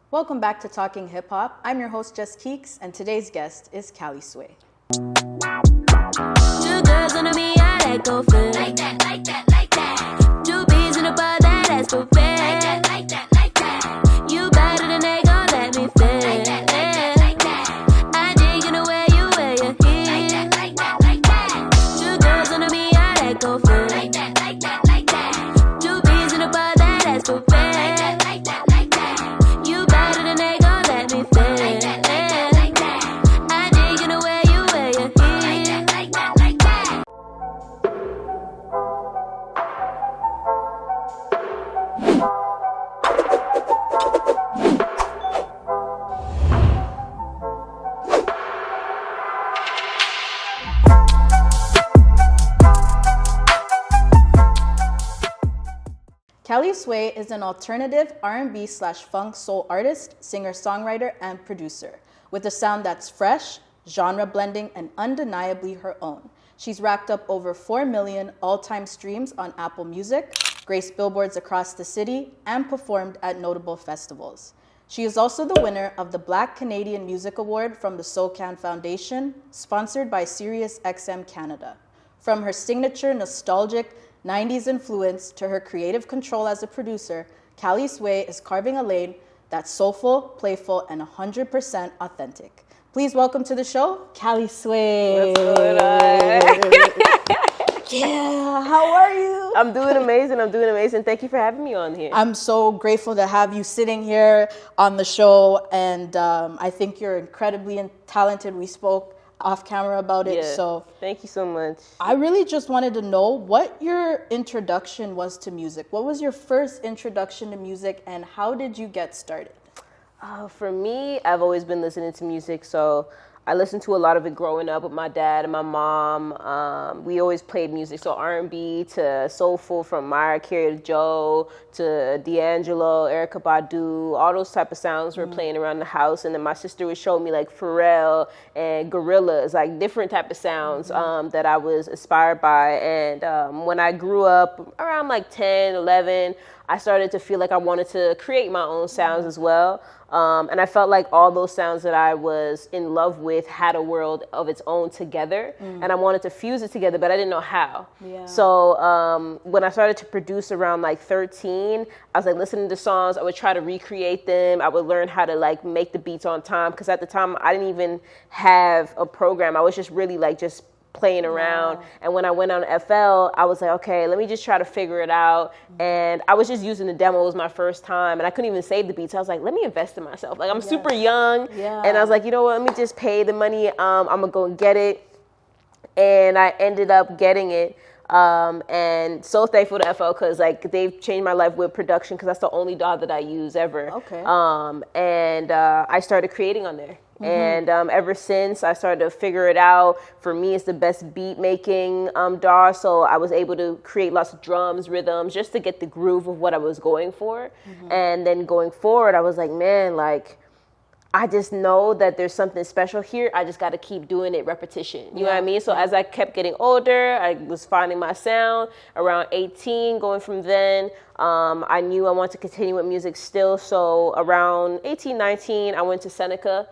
Welcome back to Talking Hip Hop. I'm your host, JustKeekz, and today's guest is Kalisway. Two girls on me, I like go fit. Like that, like that, like that. Two bees in a bar, that's so fair. Like that, like that, like that. You better than they gon' let me fit. Like that, like that, like that. I dig in the way you wear your heels. Like that, like that, like that. Two girls on me, I like go fit. Like that, like that, like that. Two bees in a bar, that's so fair. Like that, like that, like that. You better than they gon' let me fit. Like that, like that, like that. I dig in the way you wear your heels. Like that, like that, like that. Kalisway is an alternative R&B/funk soul artist, singer-songwriter, and producer, with a sound that's fresh, genre-blending, and undeniably her own. She's racked up over 4 million all-time streams on Apple Music, graced billboards across the city, and performed at notable festivals. She is also the winner of the Black Canadian Music Award from the SoCan Foundation, sponsored by SiriusXM Canada. From her signature nostalgic 90s influence to her creative control as a producer, Kalisway is carving a lane that's soulful, playful, and 100% authentic. Please welcome to the show, Kalisway. What's going on? Yeah, how are you? I'm doing amazing. Thank you for having me on here. I'm so grateful to have you sitting here on the show, and I think you're incredibly talented. We spoke off camera about it, so thank you so much. I really just wanted to know what your introduction was to music. What was your first introduction to music, and how did you get started? For me, I've always been listening to music, so I listened to a lot of it growing up with my dad and my mom. We always played music, so R&B to soulful, from Mariah Carey to Joe to D'Angelo, Erykah Badu, all those type of sounds were playing around the house. And then my sister would show me like Pharrell and Gorillaz, like different type of sounds that I was inspired by. And when I grew up around like 10, 11, I started to feel like I wanted to create my own sounds as well. And I felt like all those sounds that I was in love with had a world of its own together. And I wanted to fuse it together, but I didn't know how. Yeah. So when I started to produce around like 13, I was like listening to songs. I would try to recreate them. I would learn how to like make the beats on time. Because at the time, I didn't even have a program. I was just really like just playing around. Wow. And when I went on FL, I was like, okay, let me just try to figure it out. And I was just using the demos my first time, and I couldn't even save the beats. I was like, let me invest in myself. Like, I'm super young. Yeah. And I was like, you know what, let me just pay the money. I'm gonna go and get it. And I ended up getting it. And so thankful to FL, because like they've changed my life with production, because that's the only DAW that I use ever. Okay. And I started creating on there. And ever since, I started to figure it out. For me, it's the best beat making DAW. So I was able to create lots of drums, rhythms, just to get the groove of what I was going for. And then going forward, I was like, man, like, I just know that there's something special here. I just got to keep doing it, repetition. You know what I mean? So as I kept getting older, I was finding my sound. Around 18, going from then, I knew I wanted to continue with music still. So around 18, 19, I went to Seneca.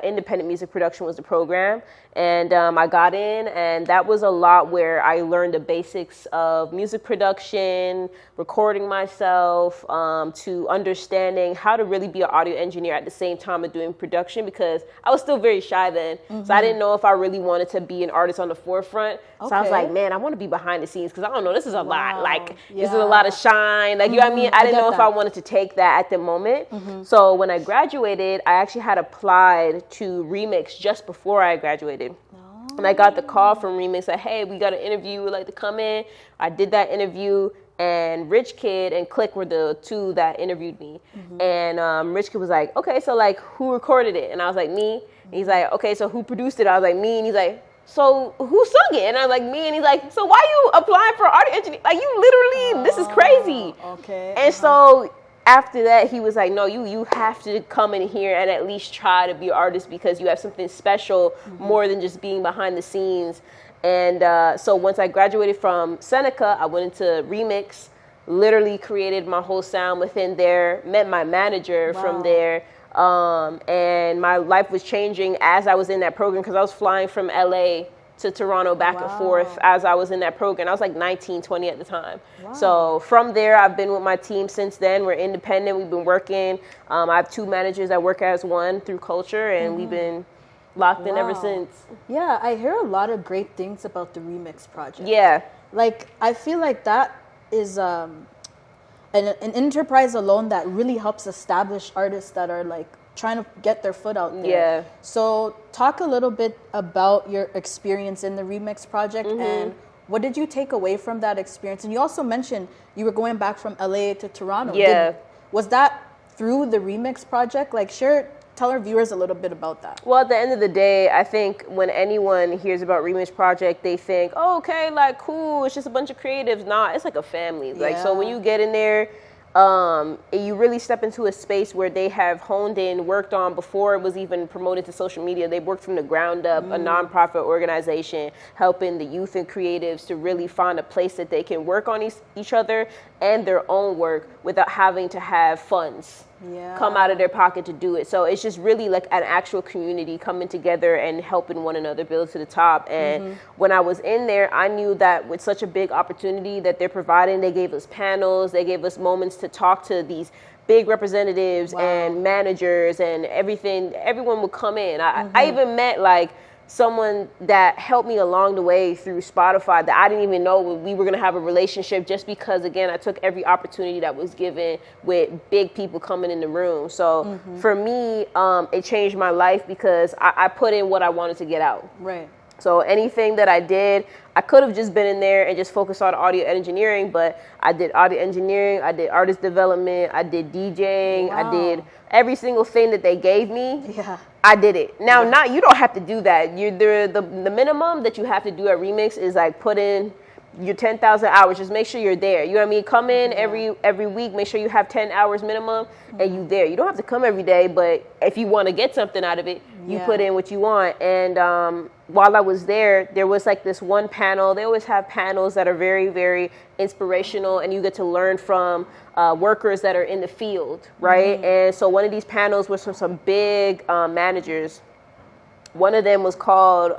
Independent music production was the program. And I got in, and that was a lot where I learned the basics of music production, recording myself, to understanding how to really be an audio engineer at the same time of doing production, because I was still very shy then. So I didn't know if I really wanted to be an artist on the forefront. So I was like, man, I want to be behind the scenes, because I don't know, this is a lot. Like, this is a lot of shine. Like, you know what I mean? I didn't know if I wanted to take that at the moment. So when I graduated, I actually had applied to Remix just before I graduated. And I got the call from Remix that, hey, we got an interview, we'd like to come in. I did that interview, and Rich Kid and Click were the two that interviewed me. And Rich Kid was like, okay, so like, who recorded it? And I was like, me. And he's like, okay, so who produced it? I was like, me. And he's like, so who sung it? And I was like, me. And he's like, so why you applying for audio engineer? Like, you literally, this is crazy. Okay. And so after that, he was like, no, you have to come in here and at least try to be an artist, because you have something special more than just being behind the scenes. And so once I graduated from Seneca, I went into Remix. literally created my whole sound within there, met my manager from there. And my life was changing as I was in that program, because I was flying from LA to Toronto back and forth as I was in that program. I was like 19, 20 at the time. So from there, I've been with my team since then. We're independent. We've been working. I have 2 managers that work as one through culture, and we've been locked in ever since. Yeah, I hear a lot of great things about the Remix project. Yeah. Like, I feel like that is an enterprise alone that really helps establish artists that are like trying to get their foot out there. Yeah. So talk a little bit about your experience in the Remix project and what did you take away from that experience? And you also mentioned you were going back from LA to Toronto. Yeah. Was that through the Remix project? Like, tell our viewers a little bit about that. Well, at the end of the day, I think when anyone hears about Remix Project, they think, oh, okay, like, cool, it's just a bunch of creatives. Nah, it's like a family. Like, so when you get in there, you really step into a space where they have honed in, worked on before it was even promoted to social media. They've worked from the ground up, a nonprofit organization, helping the youth and creatives to really find a place that they can work on each other and their own work without having to have funds come out of their pocket to do it. So it's just really like an actual community coming together and helping one another build to the top. And when I was in there, I knew that with such a big opportunity that they're providing, they gave us panels, they gave us moments to talk to these big representatives and managers and everything. Everyone would come in. I even met like someone that helped me along the way through Spotify that I didn't even know we were going to have a relationship, just because, again, I took every opportunity that was given with big people coming in the room. So for me, it changed my life because I put in what I wanted to get out. Right. So anything that I did, I could have just been in there and just focused on audio engineering, but I did audio engineering, I did artist development, I did DJing, I did every single thing that they gave me. Yeah. I did it. Now, you don't have to do that. The minimum that you have to do at Remix is like put in your 10,000 hours. Just make sure you're there. You know what I mean? Come in every week. Make sure you have 10 hours minimum, and you there. You don't have to come every day, but if you want to get something out of it, you put in what you want. And while I was there was like this one panel. They always have panels that are very, very inspirational, and you get to learn from workers that are in the field, right? And so one of these panels was from some big managers. One of them was called,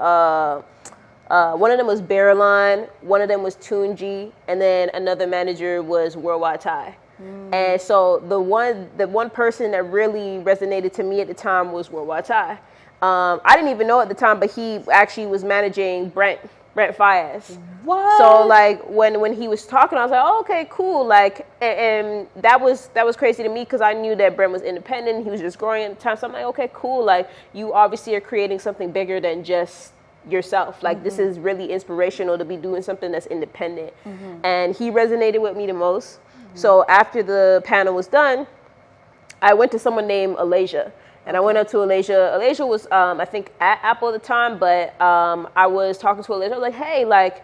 one of them was Barreline, one of them was Tunji, and then another manager was Worldwide Ty. And so the one person that really resonated to me at the time was Worldwide Ty. I didn't even know at the time, but he actually was managing Brent Faiyaz. What? So like when he was talking, I was like, oh, okay, cool. Like, and that was crazy to me because I knew that Brent was independent. He was just growing at the time. So I'm like, okay, cool. Like, you obviously are creating something bigger than just yourself. Like, this is really inspirational to be doing something that's independent. And he resonated with me the most. So after the panel was done, I went to someone named Alasia. And I went up to Alasia. Alasia was, I think, at Apple at the time, but I was talking to Alasia. I was like, hey, like,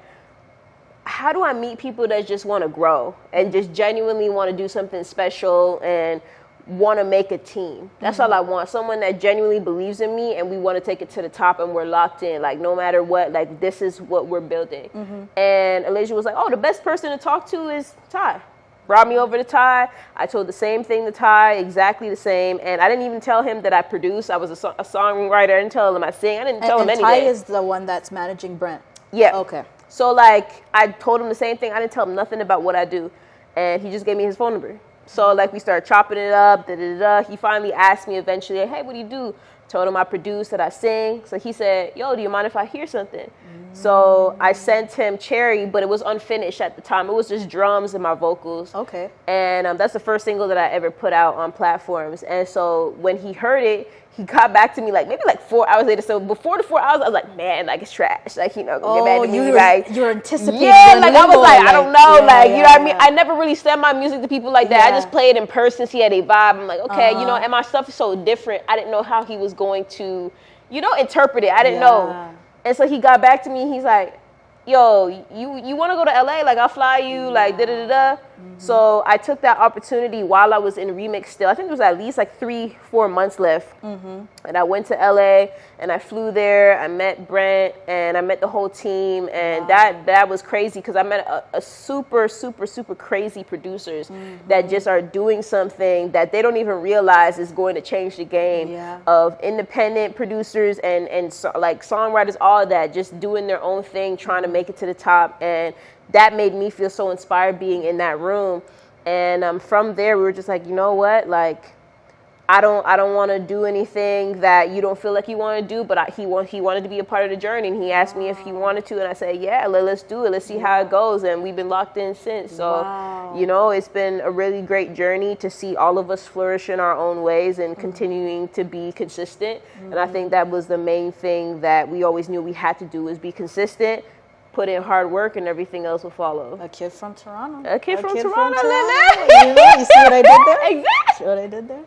how do I meet people that just want to grow and just genuinely want to do something special and want to make a team? That's all I want. Someone that genuinely believes in me and we want to take it to the top and we're locked in. Like, no matter what, like, this is what we're building. And Alasia was like, oh, the best person to talk to is Ty. Brought me over to Ty. I told the same thing to Ty, exactly the same. And I didn't even tell him that I produce. I was a songwriter. I didn't tell him I sing. I didn't tell him anything. Ty is the one that's managing Brent. Yeah. Okay. So, like, I told him the same thing. I didn't tell him nothing about what I do. And he just gave me his phone number. So, like, we started chopping it up, He finally asked me eventually, hey, what do you do? Told him I produce, that I sing. So he said, yo, do you mind if I hear something? So I sent him Cherry, but it was unfinished at the time. It was just drums and my vocals. Okay. And that's the first single that I ever put out on platforms. And so when he heard it, he got back to me maybe 4 hours later. So before the 4 hours, I was like, man, like, it's trash. Like, get back to me. You were anticipating. Yeah, like, I was like, I don't know. You know what I mean? Yeah. I never really sent my music to people like that. I just played in person, see how they vibe. I'm like, okay, and my stuff is so different. I didn't know how he was going to, interpret it. I didn't know. And so he got back to me. He's like, yo, you want to go to LA? Like, I'll fly you, like, da-da-da-da. So I took that opportunity while I was in remix still. I think there was at least like 3-4 months left. And I went to LA and I flew there. I met Brent and I met the whole team. And that was crazy because I met a super, super, super crazy producers that just are doing something that they don't even realize is going to change the game of independent producers and so, like songwriters, all of that, just doing their own thing, trying to make it to the top. And that made me feel so inspired being in that room. And from there, we were just like, you know what? Like, I don't want to do anything that you don't feel like you want to do, but he wanted to be a part of the journey, and he asked me if he wanted to, and I said, yeah, let's do it. Let's see how it goes, and we've been locked in since. So, you know, it's been a really great journey to see all of us flourish in our own ways and continuing to be consistent. And I think that was the main thing that we always knew we had to do, was be consistent, put in hard work, and everything else will follow. A kid from Toronto. A kid from Toronto. You see what I did there? Exactly. See what I did there?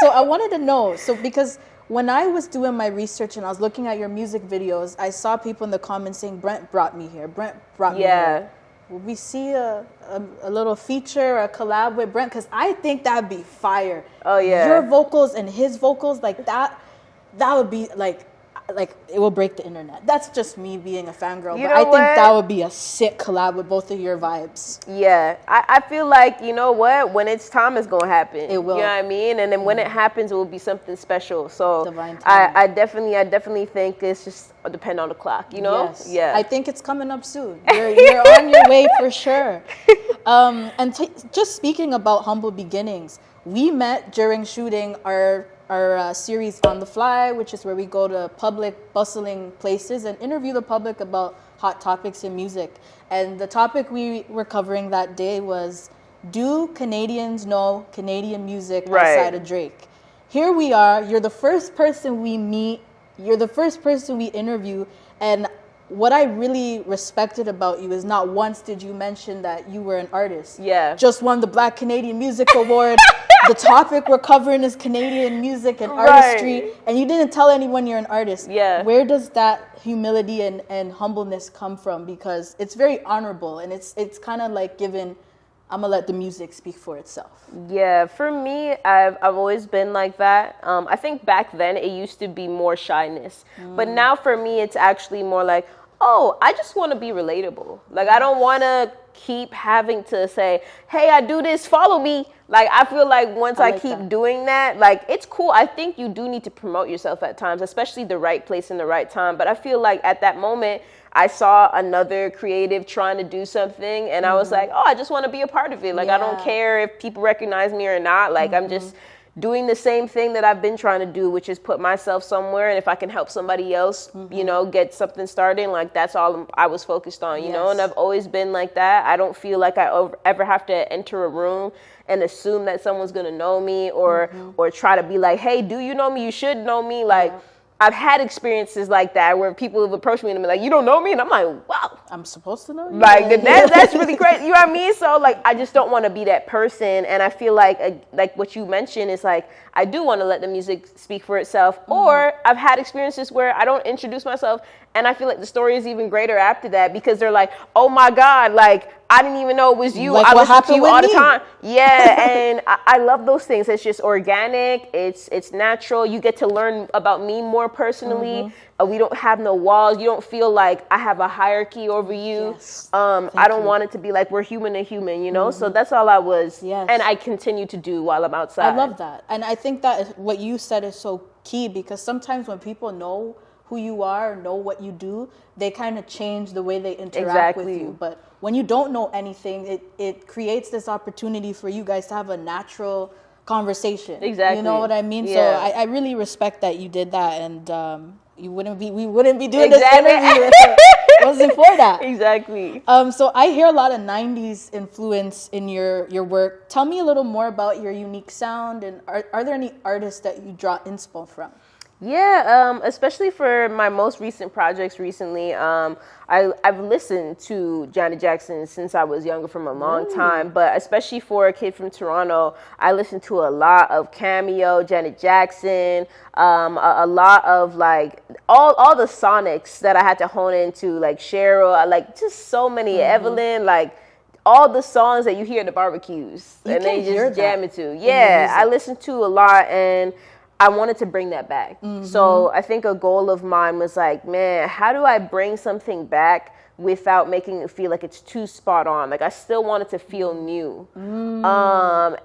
So I wanted to know, because when I was doing my research and I was looking at your music videos, I saw people in the comments saying, Brent brought me here. Brent brought me here. Will we see a little feature or a collab with Brent? Because I think that'd be fire. Oh, yeah. Your vocals and his vocals, like that would be like it will break the internet. That's just me being a fangirl. But I think that would be a sick collab with both of your vibes. Yeah. I feel like, you know what? When it's time, it's going to happen. It will. You know what I mean? And then when it happens, it will be something special. So Divine timing. I definitely think it's just depend on the clock, you know? Yes. Yeah. I think it's coming up soon. You're on your way for sure. And just speaking about humble beginnings, we met during shooting our series On the Fly, which is where we go to public, bustling places and interview the public about hot topics in music. And the topic we were covering that day was, do Canadians know Canadian music outside of Drake? Here we are. You're the first person we meet. You're the first person we interview. And what I really respected about you is not once did you mention that you were an artist. Yeah. Just won the Black Canadian Music Award. The topic we're covering is Canadian music and artistry. And you didn't tell anyone you're an artist. Yeah. Where does that humility and humbleness come from? Because it's very honorable, and it's kind of like giving, I'm going to let the music speak for itself. Yeah, for me, I've always been like that. I think back then it used to be more shyness. But now for me, it's actually more like, oh, I just want to be relatable. Like, I don't want to keep having to say, hey, I do this, follow me. Like, I feel like once I keep doing that, like, it's cool. I think you do need to promote yourself at times, especially the right place and the right time. But I feel like at that moment, I saw another creative trying to do something, and I was like, oh, I just want to be a part of it. Like, I don't care if people recognize me or not. Like, I'm just doing the same thing that I've been trying to do, which is put myself somewhere. And if I can help somebody else, you know, get something started, like, that's all I was focused on, you know. And I've always been like that. I don't feel like I ever have to enter a room and assume that someone's going to know me or try to be like, hey, do you know me? You should know me. Like, I've had experiences like that where people have approached me and been like, you don't know me? And I'm like, wow. I'm supposed to know you? Like, that's really great. You know what I mean? So, like, I just don't want to be that person. And I feel like what you mentioned is, like, I do want to let the music speak for itself. Or I've had experiences where I don't introduce myself, and I feel like the story is even greater after that, because they're like, oh my God, like, I didn't even know it was you. Like I what listen to you all the happened time. Yeah, and I love those things. It's just organic. It's natural. You get to learn about me more personally. We don't have no walls. You don't feel like I have a hierarchy over you. Yes. I don't want it to be like we're human to human, you know? So that's all I was. Yes. And I continue to do while I'm outside. I love that. And I think that what you said is so key, because sometimes when people know who you are, know what you do, they kind of change the way they interact with you. But when you don't know anything, it creates this opportunity for you guys to have a natural conversation. Exactly. You know what I mean? Yeah. So I really respect that you did that, and we wouldn't be doing this interview if it wasn't for that. Exactly. So I hear a lot of 90s influence in your work. Tell me a little more about your unique sound, and are there any artists that you draw inspo from? Yeah, especially for my most recent projects recently, I've listened to Janet Jackson since I was younger, from a long time, but especially for a kid from Toronto, I listened to a lot of Cameo, Janet Jackson, a lot of, like, all the sonics that I had to hone into, like Cheryl, like, just so many, Evelyn, like, all the songs that you hear at the barbecues, and they just jam it to. Yeah, I listen to a lot, and I wanted to bring that back. So I think a goal of mine was like, man, how do I bring something back without making it feel like it's too spot on? Like, I still want it to feel new.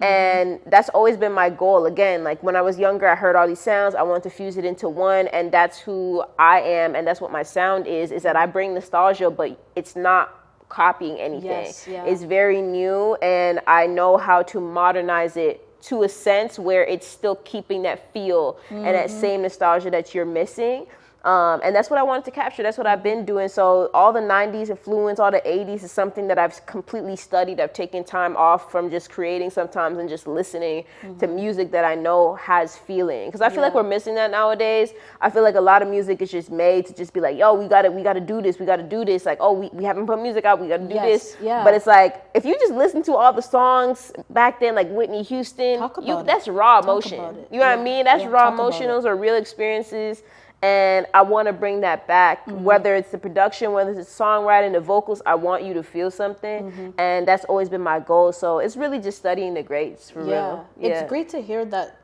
And that's always been my goal. Again, like when I was younger, I heard all these sounds. I wanted to fuse it into one, and that's who I am, and that's what my sound is that I bring nostalgia, but it's not copying anything. It's very new, and I know how to modernize it to a sense where it's still keeping that feel and that same nostalgia that you're missing. And that's what I wanted to capture. That's what I've been doing. So all the 90s influence, all the 80s is something that I've completely studied. I've taken time off from just creating sometimes and just listening to music that I know has feeling. Because I feel like we're missing that nowadays. I feel like a lot of music is just made to just be like, yo, we gotta do this. We gotta do this. Like, oh, we haven't put music out. We gotta do this. But it's like, if you just listen to all the songs back then, like Whitney Houston, that's raw emotion. You know what I mean? That's raw emotion. Those are real experiences. And I want to bring that back, whether it's the production, whether it's the songwriting, the vocals. I want you to feel something. And that's always been my goal. So it's really just studying the greats, for real. It's great to hear that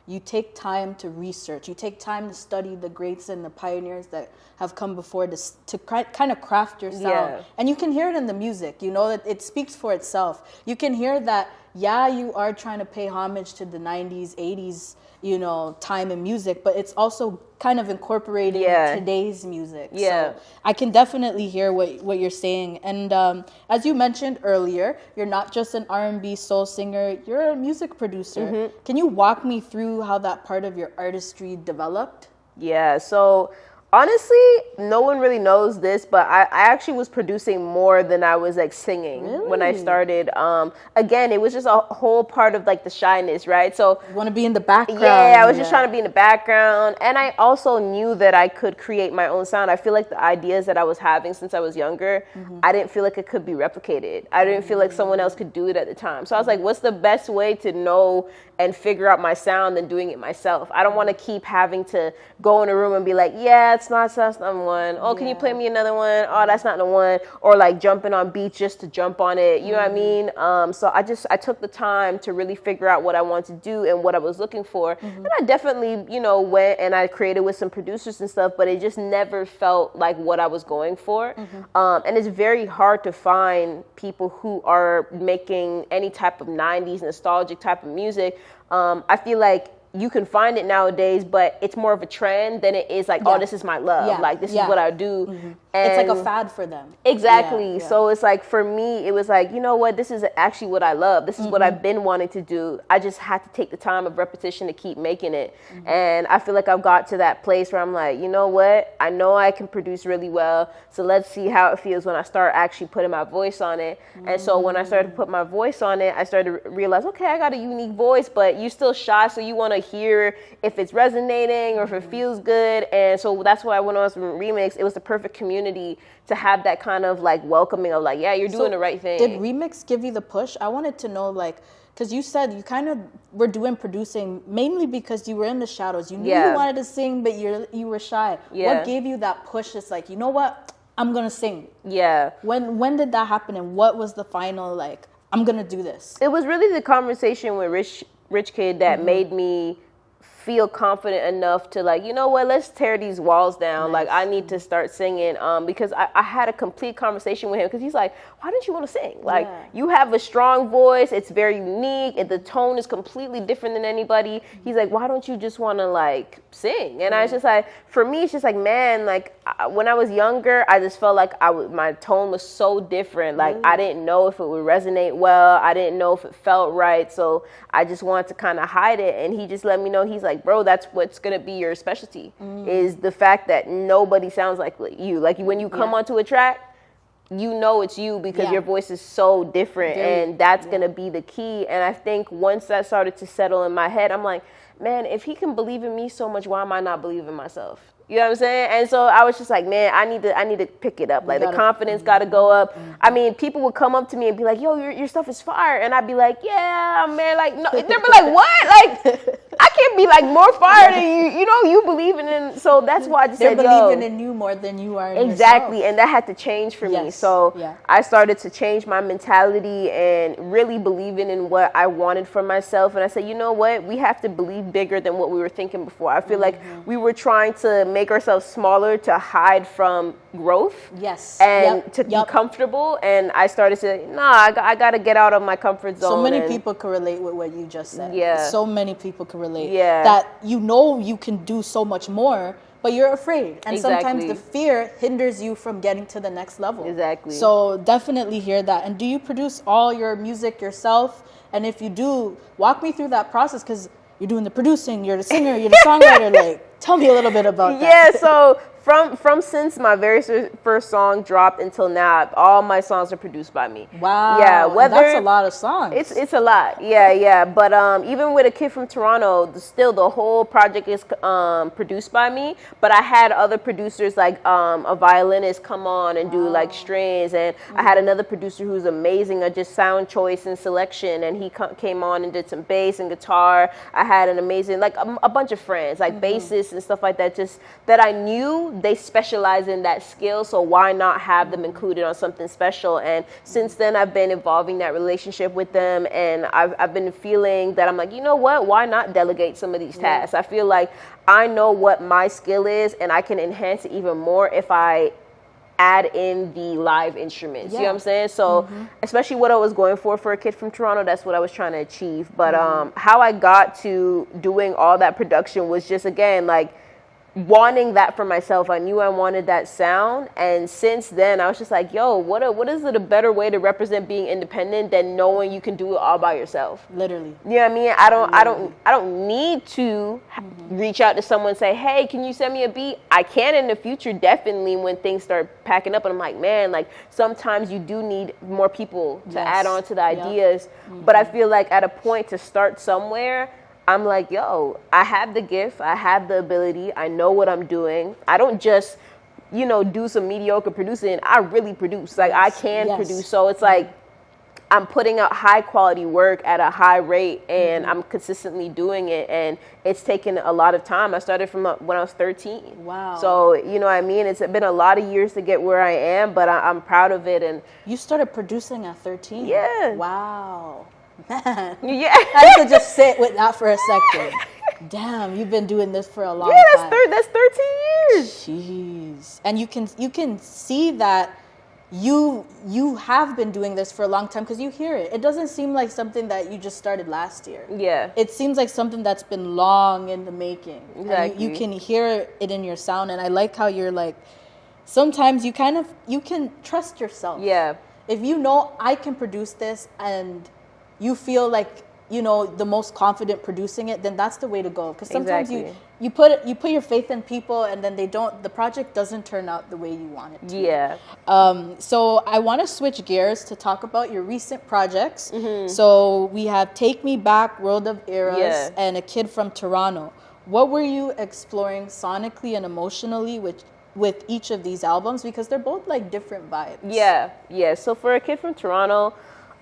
you take time to research. You take time to study the greats and the pioneers that have come before to kind of craft your sound. And you can hear it in the music. You know, it speaks for itself. You can hear that, you are trying to pay homage to the 90s, 80s, you know, time in music, but it's also kind of incorporating today's music. So I can definitely hear what you're saying. And as you mentioned earlier, you're not just an R&B soul singer, you're a music producer. Can you walk me through how that part of your artistry developed? Yeah, so honestly, no one really knows this, but I actually was producing more than I was like singing when I started. Again, it was just a whole part of like the shyness, right? So you want to be in the background. Yeah, I was just trying to be in the background. And I also knew that I could create my own sound. I feel like the ideas that I was having since I was younger, I didn't feel like it could be replicated. I didn't feel like someone else could do it at the time. So I was like, what's the best way to know and figure out my sound than doing it myself? I don't want to keep having to go in a room and be like, that's not one. Oh, can you play me another one? Oh, that's not the one. Or like jumping on beats just to jump on it. You know what I mean? So I took the time to really figure out what I wanted to do and what I was looking for. And I definitely, went and I created with some producers and stuff, but it just never felt like what I was going for. And it's very hard to find people who are making any type of 90s nostalgic type of music. I feel like you can find it nowadays, but it's more of a trend than it is like, oh, this is my love. Like, this is what I do. And it's like a fad for them. Exactly. So it's like, for me, it was like, you know what? This is actually what I love. This is what I've been wanting to do. I just had to take the time of repetition to keep making it. And I feel like I've got to that place where I'm like, you know what? I know I can produce really well. So let's see how it feels when I start actually putting my voice on it. And so when I started to put my voice on it, I started to realize, okay, I got a unique voice, but you're still shy. So you want to hear if it's resonating or if it feels good. And so that's why when I was in Remix, it was the perfect community to have that kind of like welcoming of like, you're doing the right thing. Did Remix give you the push? I wanted to know, like, because you said you kind of were doing producing mainly because you were in the shadows. You knew you wanted to sing, but you were shy. What gave you that push? It's like, you know what? I'm going to sing. When did that happen, and what was the final, like, I'm going to do this? It was really the conversation with Rich Kid that made me feel confident enough to like, you know what, let's tear these walls down. Like, I need to start singing because I had a complete conversation with him, because he's like, why don't you want to sing? Like, you have a strong voice. It's very unique. And the tone is completely different than anybody. He's like, why don't you just want to like sing? And I was just like, for me, it's just like, man, like when I was younger, I just felt like my tone was so different. Like, I didn't know if it would resonate well. I didn't know if it felt right. So I just wanted to kind of hide it. And he just let me know, he's like, bro, that's what's going to be your specialty, is the fact that nobody sounds like you. Like, when you come onto a track, you know it's you because your voice is so different, and that's going to be the key. And I think once that started to settle in my head, I'm like, man, if he can believe in me so much, why am I not believing myself? You know what I'm saying? And so I was just like, man, I need to pick it up. Like, the confidence got to go up. I mean, people would come up to me and be like, yo, your stuff is fire. And I'd be like, yeah, man. Like, no. They'd be like, what? Like, I can't be like more fire than you. You know, you believing in. So that's why I just They're said, believing in you more than you are in exactly, yourself. and that had to change for me. Yes. So Yeah. I started to change my mentality and really believing in what I wanted for myself. And I said, you know what? We have to believe bigger than what we were thinking before. I feel like we were trying to make ourselves smaller to hide from growth. Yes. And to be comfortable. And I started to, I got to get out of my comfort zone. So many people can relate with what you just said. Yeah. So many people can relate. Yeah. That you know you can do so much more, but you're afraid. And sometimes Exactly. the fear hinders you from getting to the next level. Exactly. So definitely hear that. And do you produce all your music yourself? And if you do, walk me through that process, because you're doing the producing, you're the singer, you're the songwriter. Like, tell me a little bit about that. Yeah, so from since my very first song dropped until now, all my songs are produced by me. Wow. Yeah, That's a lot of songs. It's a lot. Yeah. But even with a kid from Toronto, still the whole project is produced by me. But I had other producers like a violinist come on and do like strings, and I had another producer who's amazing at just sound choice and selection, and he came on and did some bass and guitar. I had an amazing a bunch of friends like bassists and stuff like that, just that I knew they specialize in that skill, so why not have them included on something special? And since then, I've been evolving that relationship with them, and I've been feeling that I'm like, you know what? Why not delegate some of these tasks? I feel like I know what my skill is, and I can enhance it even more if I add in the live instruments. You know what I'm saying? So especially what I was going for a kid from Toronto, that's what I was trying to achieve. But how I got to doing all that production was just, again, like, wanting that for myself. I knew I wanted that sound, and since then I was just like, yo, what is it a better way to represent being independent than knowing you can do it all by yourself? Literally. You know what I mean? I don't need to reach out to someone and say, hey, can you send me a beat? I can in the future, definitely, when things start packing up, and I'm like, man, like, sometimes you do need more people to add on to the ideas. But I feel like at a point to start somewhere, I'm like, yo, I have the gift, I have the ability, I know what I'm doing. I don't just, do some mediocre producing. I really produce. Like, I can produce. So it's like I'm putting out high quality work at a high rate, and I'm consistently doing it. And it's taken a lot of time. I started from when I was 13. Wow. So, you know what I mean? It's been a lot of years to get where I am, but I'm proud of it. And you started producing at 13? Yeah. Wow. Man. Yeah. I have to just sit with that for a second. Damn, you've been doing this for a long time. That's 13 years. Jeez. And you can see that you have been doing this for a long time, because you hear it. It doesn't seem like something that you just started last year. Yeah. It seems like something that's been long in the making. Exactly. And you can hear it in your sound, and I like how you're like, sometimes you can trust yourself. Yeah. If you know I can produce this, and you feel like the most confident producing it, then that's the way to go. Because sometimes you put your faith in people, and then the project doesn't turn out the way you want it to. Yeah. So I want to switch gears to talk about your recent projects. So we have Take Me Back, World of Eras, and A Kid from Toronto. What were you exploring sonically and emotionally with each of these albums? Because they're both like different vibes. Yeah. So for A Kid from Toronto,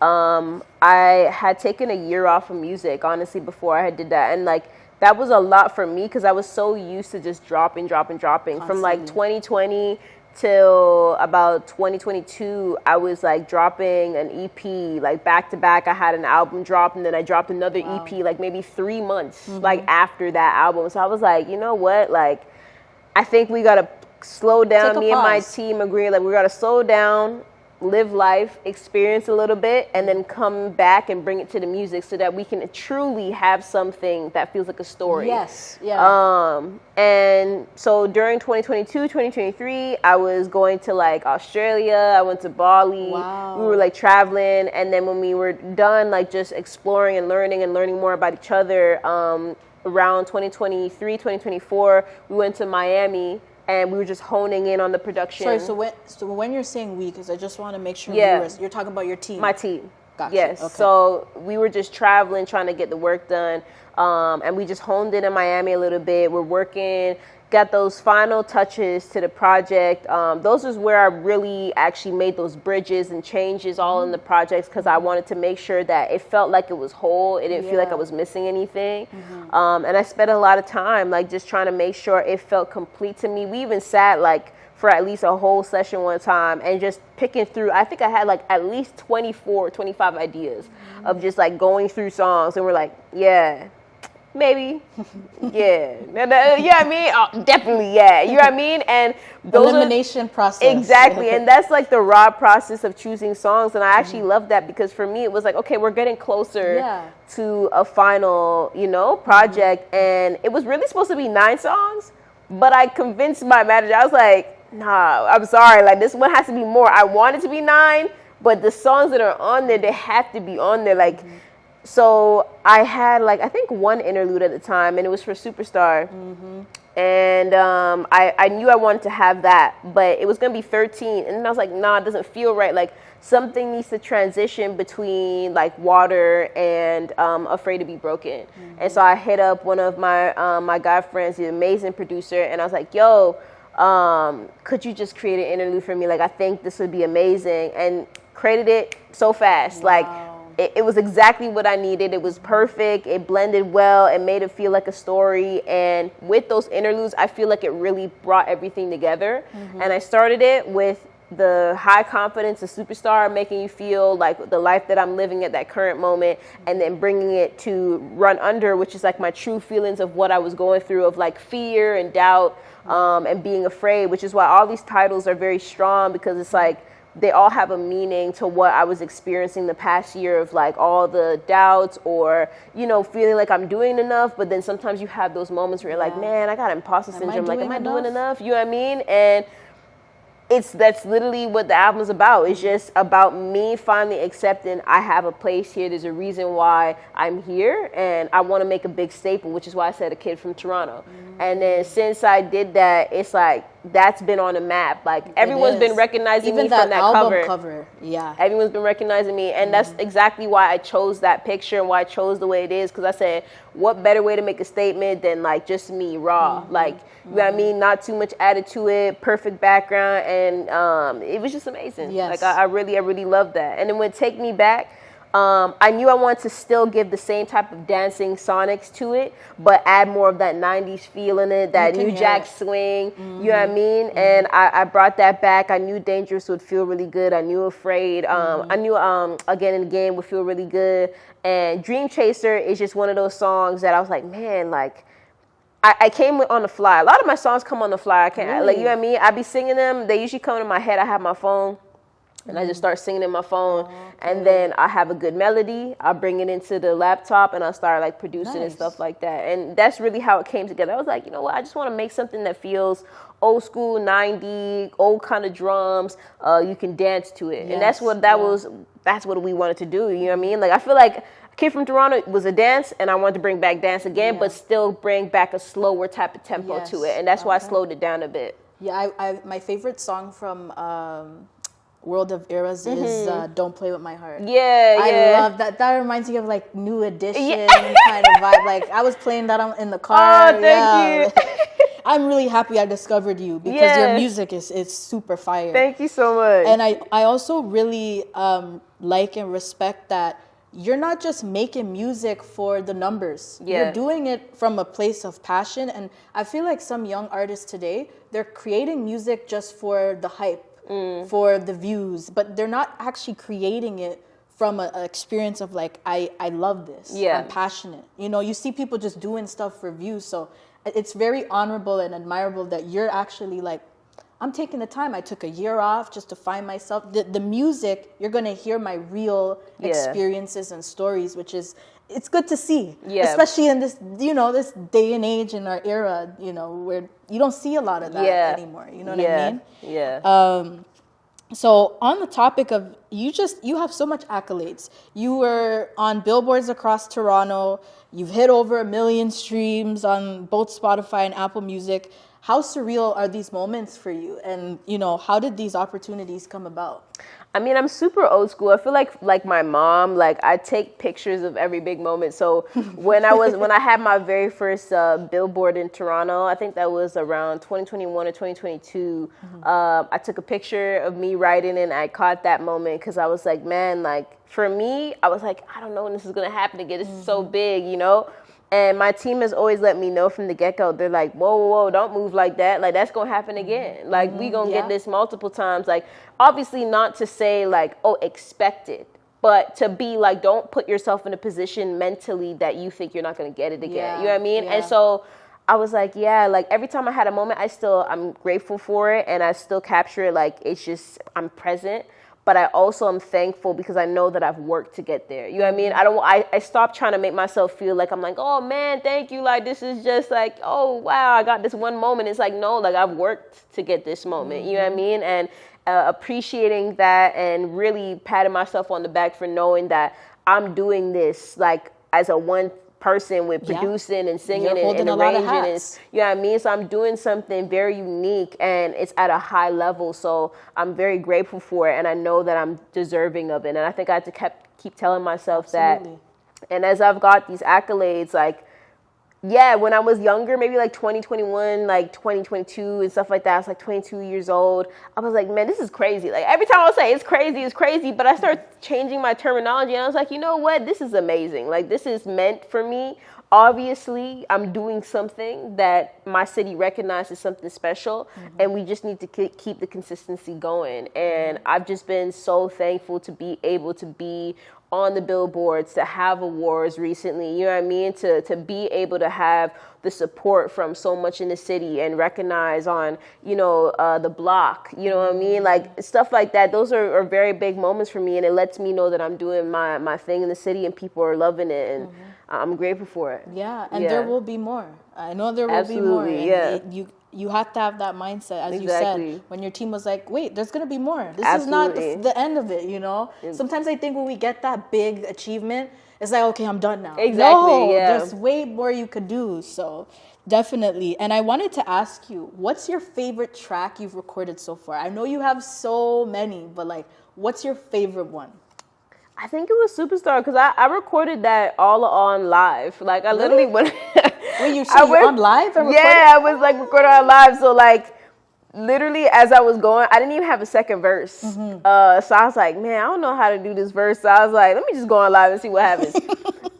I had taken a year off of music, honestly, before I did that. And like, that was a lot for me, because I was so used to just dropping. Constantly. From like 2020 till about 2022, I was like dropping an EP, like back to back. I had an album drop, and then I dropped another EP, like maybe 3 months, like after that album. So I was like, you know what? Like, I think we got to slow down. Me and my team agree, like, we got to slow down, live life, experience a little bit, and then come back and bring it to the music, so that we can truly have something that feels like a story. Yes. Yeah. And so during 2022, 2023, I was going to like Australia. I went to Bali. Wow. We were like traveling, and then when we were done, like just exploring and learning more about each other, around 2023, 2024, we went to Miami. And we were just honing in on the production. Sorry, so when you're saying we, because I just want to make sure you're talking about your team. My team. Gotcha. Yes. Okay. So we were just traveling, trying to get the work done. And we just honed in Miami a little bit. We're working, got those final touches to the project. Those is where I really actually made those bridges and changes all in the projects, because I wanted to make sure that it felt like it was whole. It didn't feel like I was missing anything. And I spent a lot of time like just trying to make sure it felt complete to me. We even sat like for at least a whole session one time and just picking through. I think I had like at least 24, 25 ideas of just like going through songs, and we're like, yeah, maybe, yeah, yeah, I mean, definitely, yeah, you know what I mean? And those elimination process. Exactly, and that's like the raw process of choosing songs, and I actually love that, because for me it was like, okay, we're getting closer to a final, you know, project, and it was really supposed to be 9 songs, but I convinced my manager. I was like, nah, I'm sorry, like this one has to be more. I want it to be 9, but the songs that are on there, they have to be on there, like. So I had like, I think 1 interlude at the time, and it was for Superstar. And I knew I wanted to have that, but it was going to be 13. And then I was like, nah, it doesn't feel right. Like something needs to transition between like Water and Afraid to Be Broken. And so I hit up one of my my guy friends, the amazing producer, and I was like, yo, could you just create an interlude for me? Like, I think this would be amazing. And created it so fast. Like, it was exactly what I needed. It was perfect. It blended well. It made it feel like a story. And with those interludes, I feel like it really brought everything together. And I started it with the high confidence of Superstar, making you feel like the life that I'm living at that current moment, and then bringing it to Run Under, which is like my true feelings of what I was going through, of like fear and doubt and being afraid, which is why all these titles are very strong, because it's like, they all have a meaning to what I was experiencing the past year, of like all the doubts, or, you know, feeling like I'm doing enough. But then sometimes you have those moments where you're like, man, I got imposter syndrome. Like, am I doing enough? You know what I mean? And that's literally what the album's about. It's just about me finally accepting I have a place here. There's a reason why I'm here, and I want to make a big staple, which is why I said a kid from Toronto. And then since I did that, it's like, that's been on the map. Like, everyone's been recognizing me from that cover. Yeah. Everyone's been recognizing me. And that's exactly why I chose that picture and why I chose the way it is. Because I said, what better way to make a statement than like just me, raw? Like, you know what I mean? Not too much added to it, perfect background. And it was just amazing. Yes. Like, I really loved that. And then when Take Me Back, I knew I wanted to still give the same type of dancing sonics to it, but add more of that 90s feel in it, that New Jack swing, you know what I mean? And I brought that back. I knew Dangerous would feel really good. I knew Afraid. I knew Again and Again would feel really good. And Dream Chaser is just one of those songs that I was like, man, like, I came on the fly. A lot of my songs come on the fly. I can't, like, you know what I mean? I be singing them. They usually come into my head. I have my phone. And I just start singing in my phone, and then I have a good melody. I bring it into the laptop, and I start like producing and stuff like that. And that's really how it came together. I was like, you know what? I just want to make something that feels old school, 90s, old kind of drums. You can dance to it, and that's what That's what we wanted to do. You know what I mean? Like, I feel like Kid from Toronto was a dance, and I wanted to bring back dance again, but still bring back a slower type of tempo to it, and that's why I slowed it down a bit. Yeah, my favorite song from World of Eras is Don't Play With My Heart. I love that. That reminds me of like New Edition kind of vibe. Like, I was playing that in the car. Oh, thank you. I'm really happy I discovered you, because your music is super fire. Thank you so much. And I also really like and respect that you're not just making music for the numbers. You're doing it from a place of passion. And I feel like some young artists today, they're creating music just for the hype. For the views, but they're not actually creating it from an experience of like, I love this, I'm passionate. You know, you see people just doing stuff for views, so it's very honorable and admirable that you're actually like, I'm taking the time. I took a year off just to find myself. The music, you're going to hear my real experiences and stories, which is, it's good to see, especially in this, you know, this day and age in our era, you know, where you don't see a lot of that anymore. You know what I mean? So on the topic of, you have so much accolades. You were on billboards across Toronto. You've hit over 1 million streams on both Spotify and Apple Music. How surreal are these moments for you? And, you know, how did these opportunities come about? I mean, I'm super old school. I feel like my mom, like I take pictures of every big moment. So when I had my very first billboard in Toronto, I think that was around 2021 or 2022. I took a picture of me writing and I caught that moment because I was like, man, like for me, I was like, I don't know when this is gonna happen again. This is so big, you know. And my team has always let me know from the get-go. They're like, whoa, don't move like that. Like, that's going to happen again. Like, we going to get this multiple times. Like, obviously not to say, like, oh, expect it. But to be like, don't put yourself in a position mentally that you think you're not going to get it again. Yeah. You know what I mean? Yeah. And so I was like, yeah, like, every time I had a moment, I'm grateful for it. And I still capture it. Like, it's just, I'm present. But I also am thankful because I know that I've worked to get there. You know what I mean? I stopped trying to make myself feel like I'm like, oh man, thank you. Like, this is just like, oh wow, I got this one moment. It's like, no, like I've worked to get this moment. You know what I mean? And appreciating that and really patting myself on the back for knowing that I'm doing this like as a one person with producing and singing and arranging. And, you know what I mean? So I'm doing something very unique and it's at a high level. So I'm very grateful for it. And I know that I'm deserving of it. And I think I have to keep telling myself that. And as I've got these accolades, like, yeah, when I was younger, maybe like 2021, like 2022 and stuff like that, I was like 22 years old. I was like, man, this is crazy. Like every time I would say it's crazy. But I started changing my terminology and I was like, you know what? This is amazing. Like this is meant for me. Obviously, I'm doing something that my city recognizes something special and we just need to keep the consistency going. And I've just been so thankful to be able to be on the billboards, to have awards recently, you know what I mean? To be able to have the support from so much in the city and recognize on, you know, the block, you know what I mean? Like stuff like that. Those are very big moments for me and it lets me know that I'm doing my thing in the city and people are loving it and I'm grateful for it. Yeah, and there will be more. I know there will be more. And you have to have that mindset, as you said, when your team was like, wait, there's going to be more. This is not the end of it, you know? Sometimes I think when we get that big achievement, it's like, okay, I'm done now. No, there's way more you could do. So definitely. And I wanted to ask you, what's your favorite track you've recorded so far? I know you have so many, but like, what's your favorite one? I think it was Superstar because I recorded that all on live. Like I literally went. Wait, you on live? Yeah, I was like recording on live. So like, literally as I was going, I didn't even have a second verse. So I was like, man, I don't know how to do this verse. So I was like, let me just go on live and see what happens.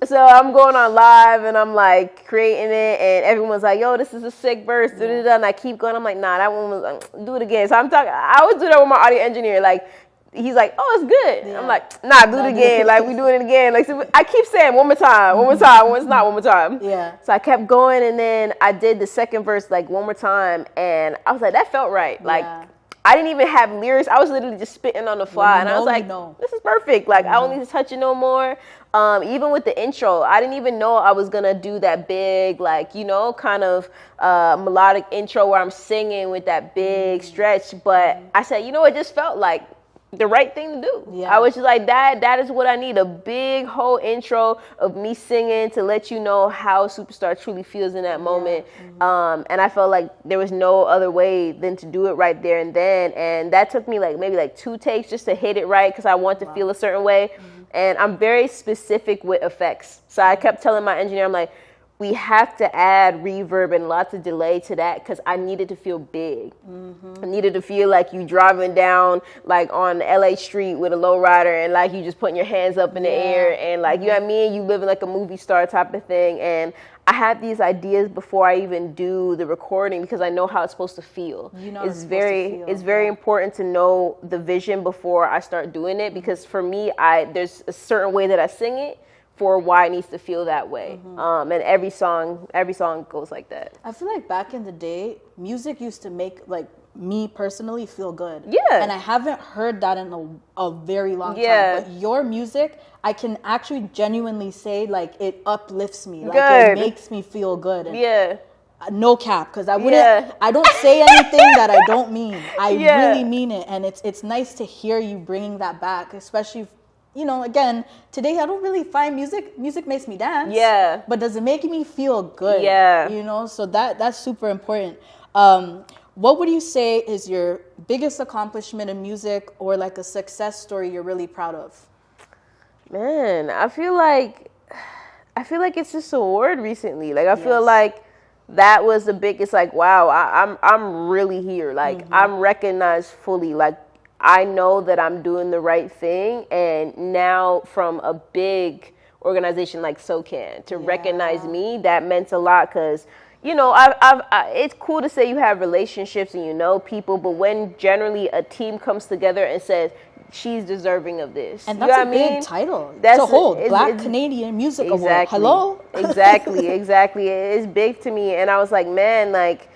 So I'm going on live and I'm like creating it, and everyone's like, yo, this is a sick verse. And I keep going. I'm like, nah, that one was do it again. So I always do that with my audio engineer, like. He's like, oh, it's good. Yeah. I'm like, nah, do it again. Like, we doing it again. Like, so I keep saying one more time. When it's not one more time. Yeah. So I kept going, and then I did the second verse, like, one more time, and I was like, that felt right. Like, I didn't even have lyrics. I was literally just spitting on the fly, and I was like, this is perfect. Like, I don't need to touch it no more. Even with the intro, I didn't even know I was going to do that big, like, you know, kind of melodic intro where I'm singing with that big stretch. But I said, you know, it just felt like the right thing to do. Yeah. I was just like, that is what I need. A big whole intro of me singing to let you know how Superstar truly feels in that moment. And I felt like there was no other way than to do it right there and then. And that took me like maybe like 2 takes just to hit it right because I want to feel a certain way. And I'm very specific with effects. So I kept telling my engineer, I'm like, we have to add reverb and lots of delay to that because I needed to feel big. I needed to feel like you driving down like on LA street with a lowrider and like you just putting your hands up in the air and like, you know what I mean? You living like a movie star type of thing. And I had these ideas before I even do the recording because I know how it's supposed to feel. You know, it's very important to know the vision before I start doing it because for me, there's a certain way that I sing it for why it needs to feel that way. And every song goes like that. I feel like back in the day, music used to make like me personally feel good. Yeah. And I haven't heard that in a very long time. But your music, I can actually genuinely say like it uplifts me. Like it makes me feel good. And no cap, because I don't say anything that I don't mean. I really mean it. And it's nice to hear you bringing that back, especially you know, again, today I don't really find music makes me dance. Yeah. But does it make me feel good? Yeah. You know, so that's super important. What would you say is your biggest accomplishment in music, or like a success story you're really proud of? Man, I feel like it's this award recently. Like I feel like that was the biggest, like, wow, I'm really here. Like I'm recognized fully. Like I know that I'm doing the right thing, and now from a big organization like SoCan to recognize me, that meant a lot, because you know, it's cool to say you have relationships and you know people, but when generally a team comes together and says, she's deserving of this. And that's a big title. That's a whole Black Canadian Music Award. Hello? Exactly. It's big to me. And I was like, man, like,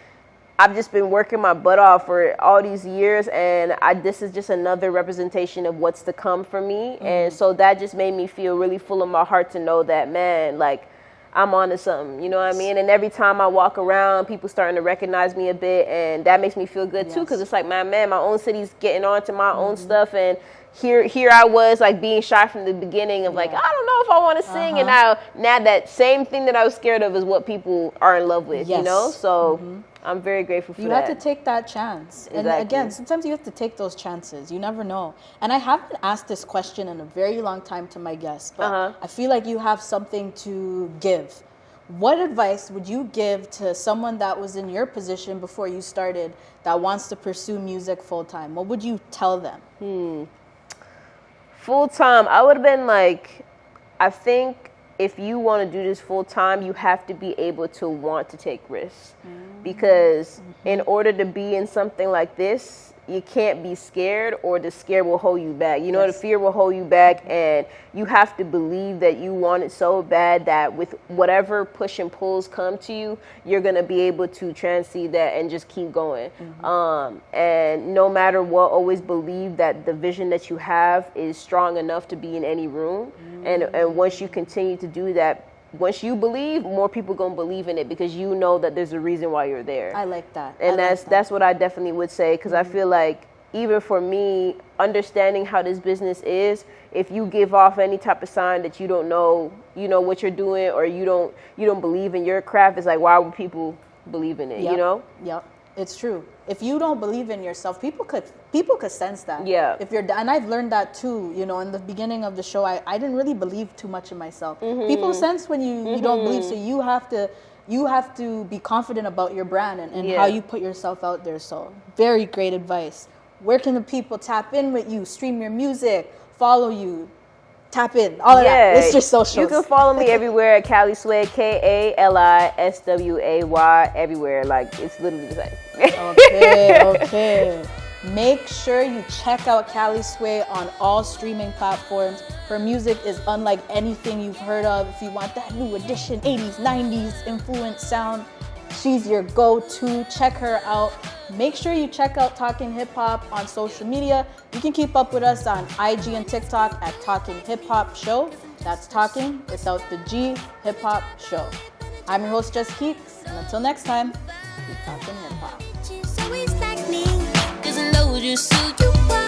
I've just been working my butt off for all these years, and this is just another representation of what's to come for me. And so that just made me feel really full of my heart to know that, man, like, I'm onto something, you know what I mean? And every time I walk around, people starting to recognize me a bit, and that makes me feel good too, because it's like, man, my own city's getting on to my own stuff, and here I was, like, being shy from the beginning of like, I don't know if I want to sing, and now that same thing that I was scared of is what people are in love with, you know? So I'm very grateful for that. You have to take that chance. Exactly. And again, sometimes you have to take those chances. You never know. And I haven't asked this question in a very long time to my guests, but I feel like you have something to give. What advice would you give to someone that was in your position before you started that wants to pursue music full time? What would you tell them? Full time, I would have been like, I think if you want to do this full time, you have to be able to want to take risks. Because in order to be in something like this, you can't be scared, or the scare will hold you back. You know, the fear will hold you back, and you have to believe that you want it so bad that with whatever push and pulls come to you, you're going to be able to transcend that and just keep going. And no matter what, always believe that the vision that you have is strong enough to be in any room. And once you continue to do that, once you believe, more people gonna believe in it, because you know that there's a reason why you're there. I like that. And that's what I definitely would say, because I feel like even for me, understanding how this business is, if you give off any type of sign that you don't know, you know what you're doing, or you don't believe in your craft, it's like, why would people believe in it? You know? Yep. It's true. If you don't believe in yourself, people could sense that. Yeah. And I've learned that too. You know, in the beginning of the show, I didn't really believe too much in myself. People sense when you don't believe, so you have to be confident about your brand and how you put yourself out there. So very great advice. Where can the people tap in with you, stream your music, follow you? Tap in, all of that. It's your socials. You can follow me everywhere at Kalisway, Kalisway, everywhere. Like, it's literally the same. Okay. Make sure you check out Kalisway on all streaming platforms. Her music is unlike anything you've heard of. If you want that new edition, 80s, 90s influence sound, she's your go-to. Check her out. Make sure you check out Talkin Hip Hop on social media. You can keep up with us on IG and TikTok at Talkin Hip Hop Show. That's Talkin without the G, Hip Hop Show. I'm your host, JustKeekz, and until next time, keep talking hip hop. She's always like me, 'cause I know just who you are.